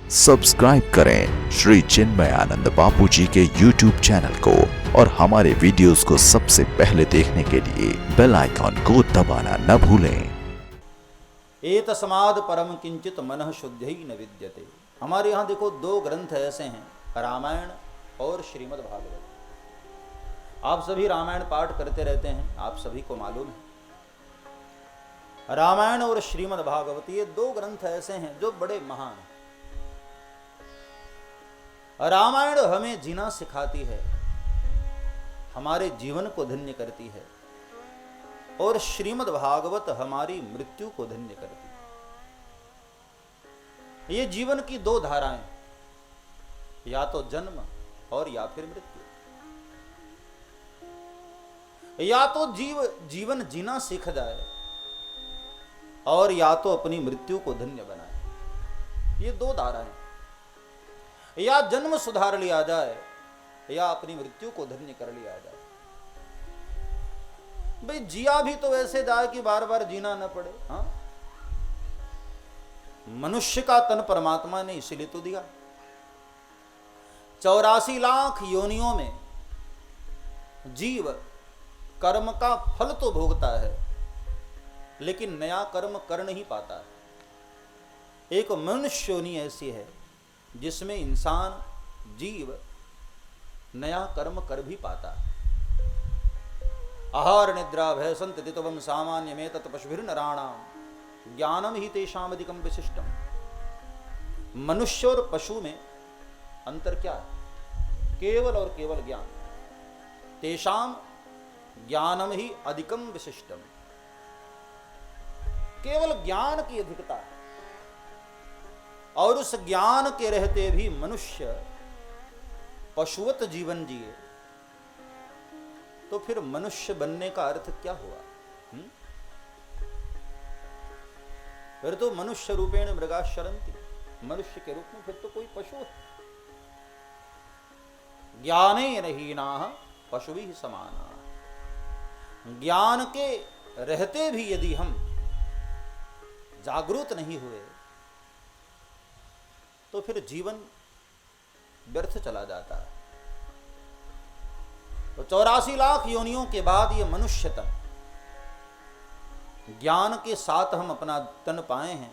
Subscribe करें श्री चिन्मयानंद बापू जी के YouTube channel को और हमारे वीडियोस को सबसे पहले देखने के लिए बेल आइकॉन को दबाना न भूलें। एतस्माद् परम किंचित मनः शुद्धि न विद्यते। हमारे यहाँ देखो दो ग्रंथ ऐसे हैं, रामायण और श्रीमद् भागवत। आप सभी रामायण पाठ करते रहते हैं, आप सभी को मालूम है। रामायण और श्रीमद् भागवत ये दो ग्रंथ ऐसे हैं जो बड़े महान हैं। रामायण हमें जीना सिखाती है, हमारे जीवन को धन्य करती है, और श्रीमद् भागवत हमारी मृत्यु को धन्य करती है। ये जीवन की दो धाराएं, या तो जन्म और या फिर मृत्यु। या तो जीवन जीना सीख जाए और या तो अपनी मृत्यु को धन्य बनाए। ये दो धाराएं, या जन्म सुधार लिया जाए या अपनी मृत्यु को धन्य कर लिया जाए। भाई जिया भी तो वैसे जाए कि बार बार जीना न पड़े। हाँ, मनुष्य का तन परमात्मा ने इसीलिए तो दिया। 84 लाख योनियों में जीव कर्म का फल तो भोगता है, लेकिन नया कर्म कर नहीं पाता है। एक मनुष्य योनि ऐसी है जिसमें इंसान जीव नया कर्म कर भी पाता है। आहार निद्रा भय संततित्वम सामान्य में तत् पशुभिर्नराणाम ज्ञानम ही तेषाम अधिकम विशिष्टम। मनुष्य और पशु में अंतर क्या है? केवल और केवल ज्ञान। तेषाम ज्ञानम ही अधिकम विशिष्टम। केवल ज्ञान की अधिकता है, और उस ज्ञान के रहते भी मनुष्य पशुवत जीवन जिए, तो फिर मनुष्य बनने का अर्थ क्या हुआ? फिर तो मनुष्य रूपेण मृगा शरन्ति, मनुष्य के रूप में फिर तो कोई पशु है। ज्ञाने रहीना पशु ही समाना। ज्ञान के रहते भी यदि हम जागरूक नहीं हुए तो फिर जीवन व्यर्थ चला जाता है। तो 84 लाख योनियों के बाद ये मनुष्य तन, ज्ञान के साथ हम अपना तन पाए हैं,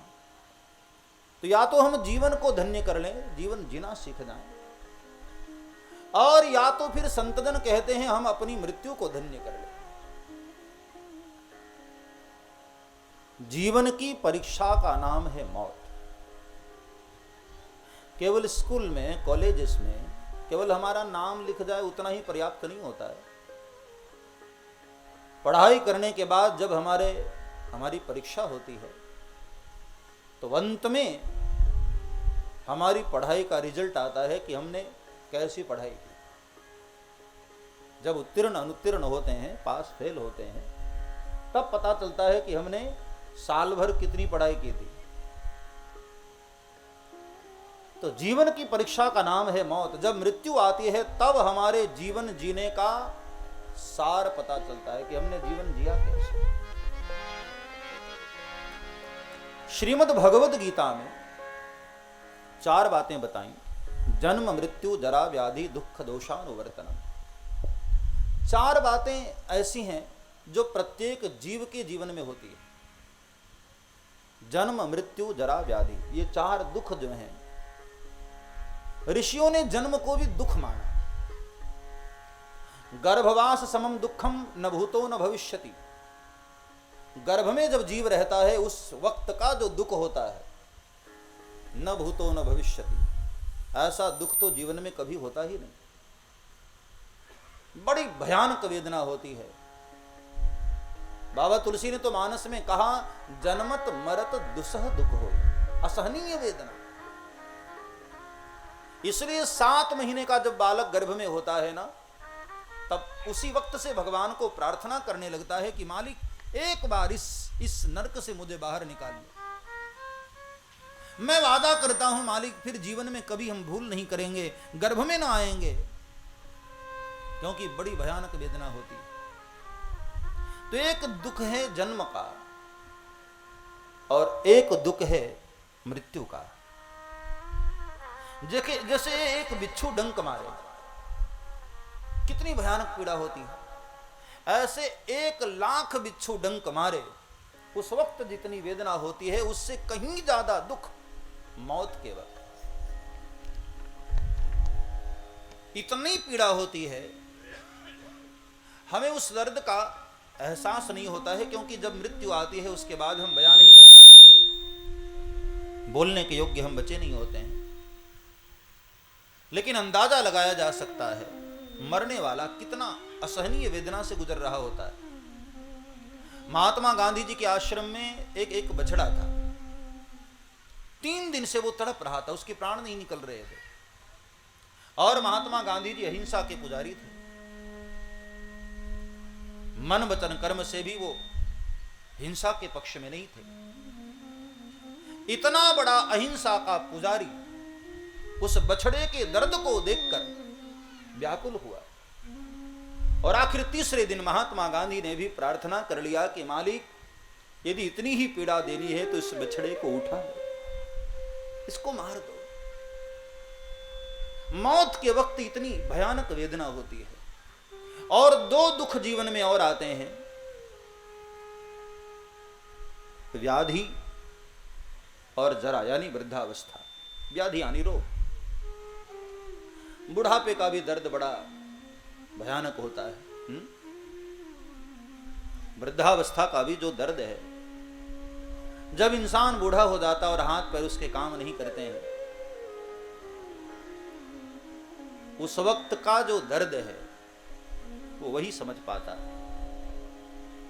तो या तो हम जीवन को धन्य कर लें, जीवन जीना सीख जाएं, और या तो फिर संतजन कहते हैं हम अपनी मृत्यु को धन्य कर लें। जीवन की परीक्षा का नाम है मौत। केवल स्कूल में, कॉलेजेस में केवल हमारा नाम लिख जाए उतना ही पर्याप्त नहीं होता है। पढ़ाई करने के बाद जब हमारी परीक्षा होती है तो अंत में हमारी पढ़ाई का रिजल्ट आता है कि हमने कैसी पढ़ाई की। जब उत्तीर्ण अनुत्तीर्ण होते हैं, पास फेल होते हैं, तब पता चलता है कि हमने साल भर कितनी पढ़ाई की थी। तो जीवन की परीक्षा का नाम है मौत। जब मृत्यु आती है तब हमारे जीवन जीने का सार पता चलता है कि हमने जीवन जिया कैसे। श्रीमद् भगवद गीता में 4 बातें बताई। जन्म मृत्यु जरा व्याधि दुख दोषानुवर्तनम। 4 बातें ऐसी हैं जो प्रत्येक जीव के जीवन में होती है। जन्म मृत्यु जरा व्याधि, ये 4 दुख जो हैं, ऋषियों ने जन्म को भी दुख माना। गर्भवास समम दुखम न भूतो न भविष्यति। गर्भ में जब जीव रहता है उस वक्त का जो दुख होता है, न भूतो न भविष्यति, ऐसा दुख तो जीवन में कभी होता ही नहीं। बड़ी भयानक वेदना होती है। बाबा तुलसी ने तो मानस में कहा, जन्मत मरत दुसह दुख हो, असहनीय वेदना। इसलिए 7 महीने का जब बालक गर्भ में होता है ना, तब उसी वक्त से भगवान को प्रार्थना करने लगता है कि मालिक एक बार इस नरक से मुझे बाहर निकालिए। मैं वादा करता हूं मालिक, फिर जीवन में कभी हम भूल नहीं करेंगे, गर्भ में ना आएंगे, क्योंकि बड़ी भयानक वेदना होती है। तो एक दुख है जन्म का और एक दुख है मृत्यु का। जैसे एक बिच्छू डंक मारे, कितनी भयानक पीड़ा होती है। ऐसे 1,00,000 बिच्छू डंक मारे, उस वक्त जितनी वेदना होती है उससे कहीं ज्यादा दुख मौत के वक्त। इतनी पीड़ा होती है, हमें उस दर्द का एहसास नहीं होता है, क्योंकि जब मृत्यु आती है उसके बाद हम बयान नहीं कर पाते हैं, बोलने के योग्य हम बचे नहीं होते हैं। लेकिन अंदाजा लगाया जा सकता है मरने वाला कितना असहनीय वेदना से गुजर रहा होता है। महात्मा गांधी जी के आश्रम में एक बछड़ा था, 3 दिन से वो तड़प रहा था, उसके प्राण नहीं निकल रहे थे। और महात्मा गांधी जी अहिंसा के पुजारी थे, मन वचन कर्म से भी वो हिंसा के पक्ष में नहीं थे। इतना बड़ा अहिंसा का पुजारी उस बछड़े के दर्द को देखकर व्याकुल हुआ, और आखिर तीसरे दिन महात्मा गांधी ने भी प्रार्थना कर लिया कि मालिक, यदि इतनी ही पीड़ा देनी है तो इस बछड़े को उठा लो, इसको मार दो। मौत के वक्त इतनी भयानक वेदना होती है। और 2 दुख जीवन में और आते हैं, व्याधि और जरा यानी वृद्धावस्था। व्याधि यानी रोग। बुढ़ापे का भी दर्द बड़ा भयानक होता है। वृद्धावस्था का भी जो दर्द है, जब इंसान बूढ़ा हो जाता और हाथ पैर उसके काम नहीं करते हैं, उस वक्त का जो दर्द है वो वही समझ पाता है।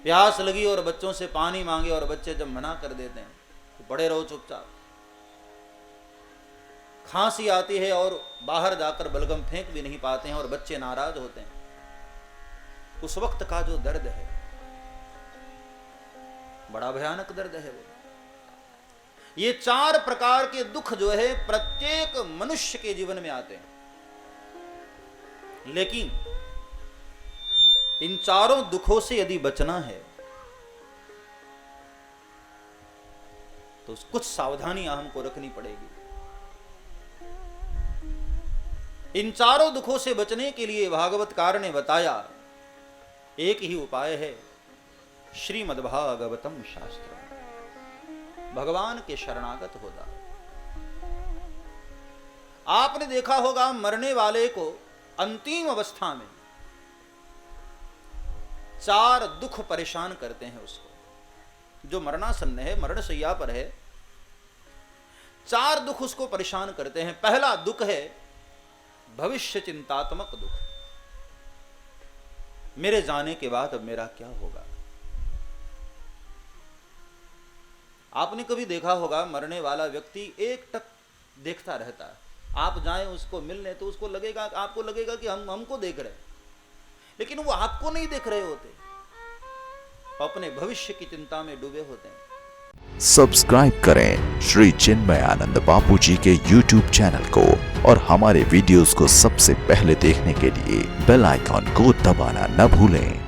प्यास लगी और बच्चों से पानी मांगे और बच्चे जब मना कर देते हैं तो पड़े रहो चुपचाप। खांसी आती है और बाहर जाकर बलगम फेंक भी नहीं पाते हैं और बच्चे नाराज होते हैं। उस वक्त का जो दर्द है बड़ा भयानक दर्द है वो। ये 4 प्रकार के दुख जो है प्रत्येक मनुष्य के जीवन में आते हैं, लेकिन इन चारों दुखों से यदि बचना है तो कुछ सावधानियां हमको रखनी पड़ेगी। इन चारों दुखों से बचने के लिए भागवतकार ने बताया एक ही उपाय है, श्रीमद्भागवतम शास्त्र, भगवान के शरणागत होना। आपने देखा होगा मरने वाले को अंतिम अवस्था में 4 दुख परेशान करते हैं उसको। जो मरणासन्न है, मरणशैया पर है, 4 दुख उसको परेशान करते हैं। पहला दुख है भविष्य चिंतात्मक दुख, मेरे जाने के बाद अब मेरा क्या होगा। आपने कभी देखा होगा मरने वाला व्यक्ति एकटक देखता रहता है, आप जाएं उसको मिलने तो उसको लगेगा, आपको लगेगा कि हमको देख रहे, लेकिन वो आपको नहीं देख रहे होते, अपने भविष्य की चिंता में डूबे होते हैं। सब्सक्राइब करें श्री चिन्मयानंद बापू जी के YouTube चैनल को और हमारे वीडियोस को सबसे पहले देखने के लिए बेल आइकॉन को दबाना न भूलें।